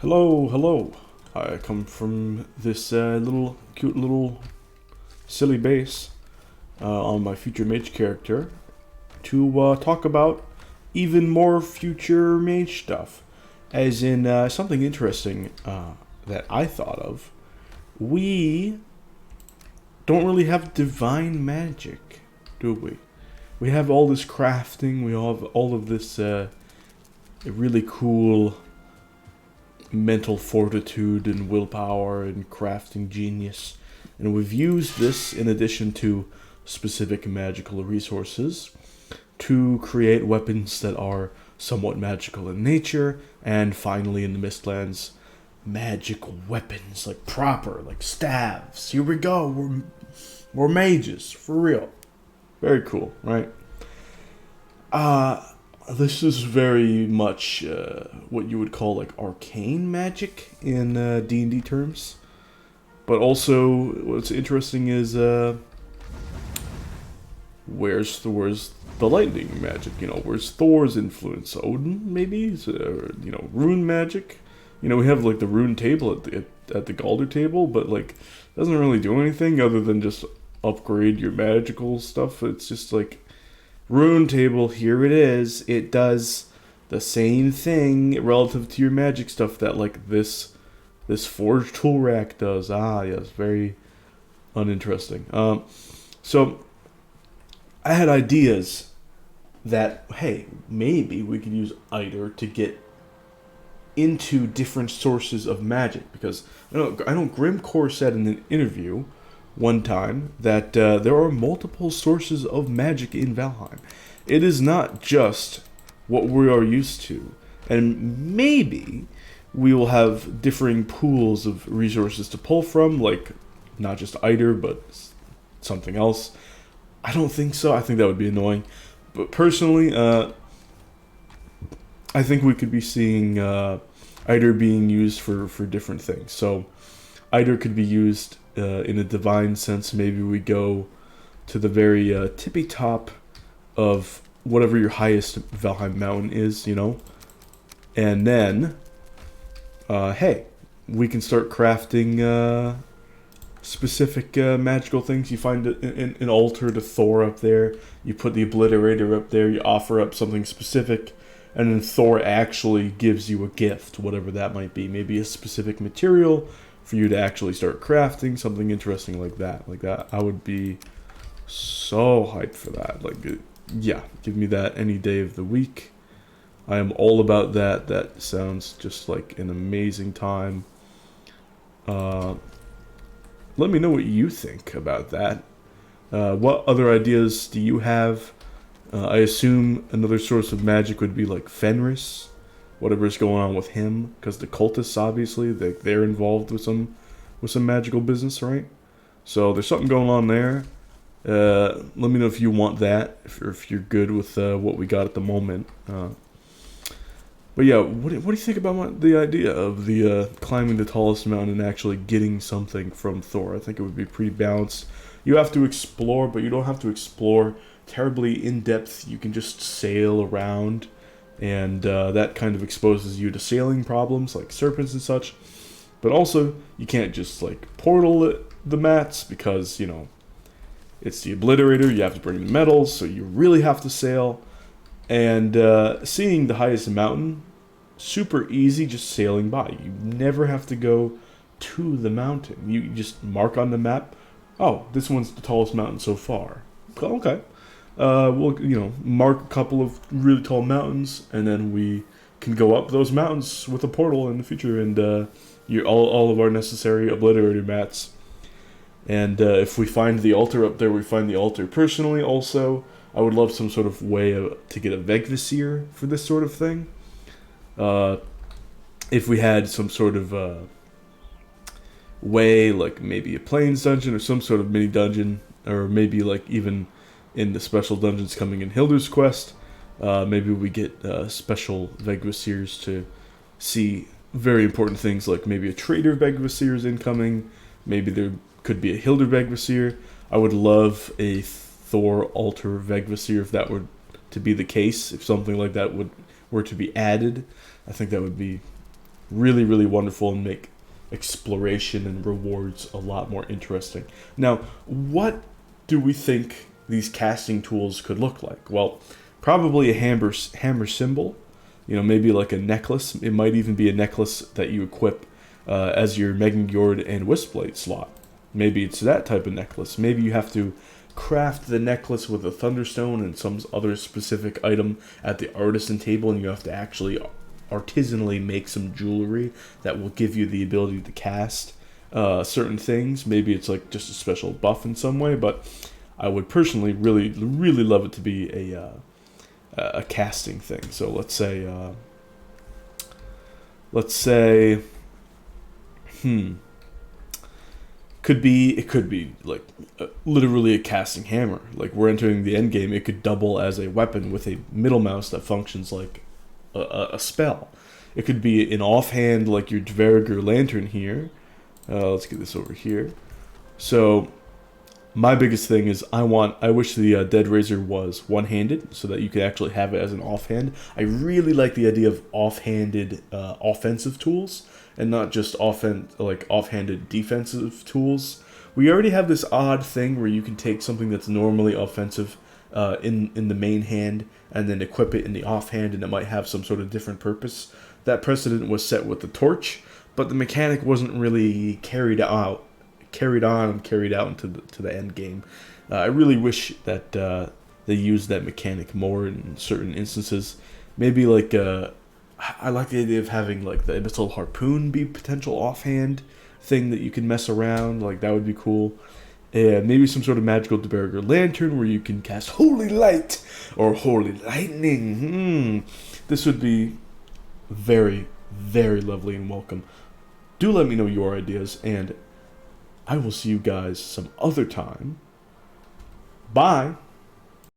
Hello, hello. I come from this cute little silly base on my future mage character to talk about even more future mage stuff. As in something interesting that I thought of. We don't really have divine magic, do we? We have all this crafting. We have all of this really cool mental fortitude and willpower and crafting genius. And we've used this in addition to specific magical resources to create weapons that are somewhat magical in nature, and finally in the Mistlands, magic weapons, like proper, like staves. Here we go, we're mages, for real. Very cool, right? This is very much what you would call like arcane magic in D&D terms. But also, what's interesting is where's the lightning magic? Where's Thor's influence? Odin, maybe? Rune magic. We have like the rune table at the Galder table, but like doesn't really do anything other than just upgrade your magical stuff. It's just like rune table, here it is. It does the same thing relative to your magic stuff that like this forge tool rack does. Yes, very uninteresting. So I had ideas that, hey, maybe we could use Eider to get into different sources of magic, because I know Grimcore said in an interview one time that there are multiple sources of magic in Valheim. It is not just what we are used to, and maybe we will have differing pools of resources to pull from, like not just Eider, but something else. I don't think so. I think that would be annoying. But personally, I think we could be seeing Eider being used for different things. So Eider could be used in a divine sense. Maybe we go to the very tippy top of whatever your highest Valheim mountain is, and then, hey, we can start crafting specific magical things. You find an altar to Thor up there, you put the obliterator up there, you offer up something specific, and then Thor actually gives you a gift, whatever that might be. Maybe a specific material for you to actually start crafting, something interesting like that. I would be so hyped for that. Yeah, give me that any day of the week. I am all about that. That sounds just like an amazing time. Let me know what you think about that. What other ideas do you have? I assume another source of magic would be like Fenris, whatever's going on with him, because the cultists obviously they're involved with some magical business, right? So there's something going on there. Let me know if you want that, if you're good with what we got at the moment. But yeah, what do you think about the idea of the climbing the tallest mountain and actually getting something from Thor? I think it would be pretty balanced. You have to explore, but you don't have to explore terribly in depth. You can just sail around, and that kind of exposes you to sailing problems like serpents and such. But also, you can't just like portal the mats, because it's the obliterator. You have to bring in metals, so you really have to sail. And seeing the highest mountain, super easy, just sailing by. You never have to go to the mountain. You just mark on the map, oh, this one's the tallest mountain so far. Okay. We'll mark a couple of really tall mountains, and then we can go up those mountains with a portal in the future, and all of our necessary obliterator mats. And if we find the altar up there, we find the altar. Personally, also, I would love some sort of way to get a Vegvisir for this sort of thing. If we had some sort of way, like maybe a Plains dungeon or some sort of mini dungeon, or maybe like even in the special dungeons coming in Hilder's Quest, maybe we get special Vegvisirs to see very important things, like maybe a Trader Vegvisir is incoming, maybe there could be a Hilder Vegvisir. I would love a Thor altar Vegvisir if that were to be the case, if something like that were to be added. I think that would be really, really wonderful and make exploration and rewards a lot more interesting. Now, what do we think these casting tools could look like? Well, probably a hammer symbol, maybe like a necklace. It might even be a necklace that you equip as your Megangord and Wisplate slot. Maybe it's that type of necklace. Maybe you have to craft the necklace with a Thunderstone and some other specific item at the artisan table, and you have to actually artisanally make some jewelry that will give you the ability to cast certain things. Maybe it's like just a special buff in some way, but I would personally really, really love it to be a casting thing. So let's say, it could be like literally a casting hammer. Like we're entering the end game, it could double as a weapon with a middle mouse that functions like a spell. It could be an offhand like your Dvergr lantern here. Let's get this over here. So my biggest thing is I wish the Dead Razor was one-handed so that you could actually have it as an offhand. I really like the idea of offhanded offensive tools and not just offhanded defensive tools. We already have this odd thing where you can take something that's normally offensive in the main hand and then equip it in the offhand, and it might have some sort of different purpose. That precedent was set with the torch, but the mechanic wasn't really carried on into the end game. I really wish that they used that mechanic more in certain instances. Maybe I like the idea of having like the abyssal harpoon be potential offhand thing that you can mess around. Like that would be cool. And maybe some sort of magical Dvergr lantern where you can cast holy light or holy lightning. This would be very, very lovely and welcome. Do let me know your ideas, and I will see you guys some other time. Bye.